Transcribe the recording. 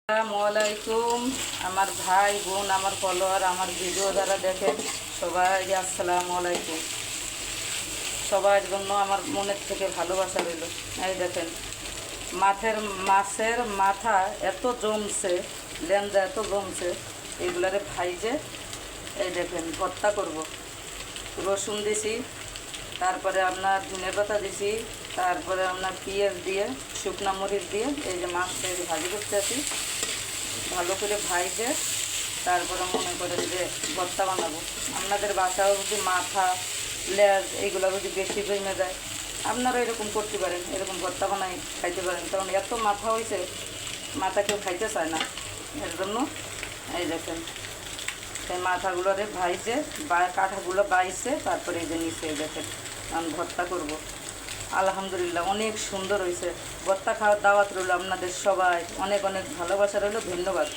আসসালামাইকুম আমার ভাই বোন আমার ফলোয়ার আমার ভিডিও যারা দেখেন সবাই আসসালামু আলাইকুম। সবার জন্য আমার মনের থেকে ভালোবাসা রইল। এই দেখেন মাছের মাথা এত জমছে, লেঞ্জা এত জমছে, এগুলারে ভাইজে এই দেখেন ভর্তা করব। রসুন দিছি, তারপরে আপনার ধনে পাতা দিছি, তারপরে আপনার পেঁয়াজ দিয়ে শুকনো মরিচ দিয়ে এই যে মাছটা ভাজি করতে আছি। ভালো করে ভাইজে তারপরে মনে করেন যে ভর্তা বানাবো। আপনাদের বাসাও যদি মাথা লেজ এইগুলো যদি বেশি জমে যায় আপনারা এরকম করতে পারেন, এরকম ভর্তা বানাই খাইতে পারেন। কারণ এত মাথা হয়েছে, মাথা কেউ খাইতে চায় না, এর জন্য এই দেখেন সেই মাথাগুলোরে ভাইজে বা কাঁঠাগুলো বাইছে তারপরে এই যে নিচে এই দেখেন আমি ভর্তা করব। আলহামদুলিল্লাহ অনেক সুন্দর হয়েছে। ভর্তা খাওয়ার দাওয়াত রইল আপনাদের সবাই, অনেক অনেক ভালোবাসা রইল, ধন্যবাদ।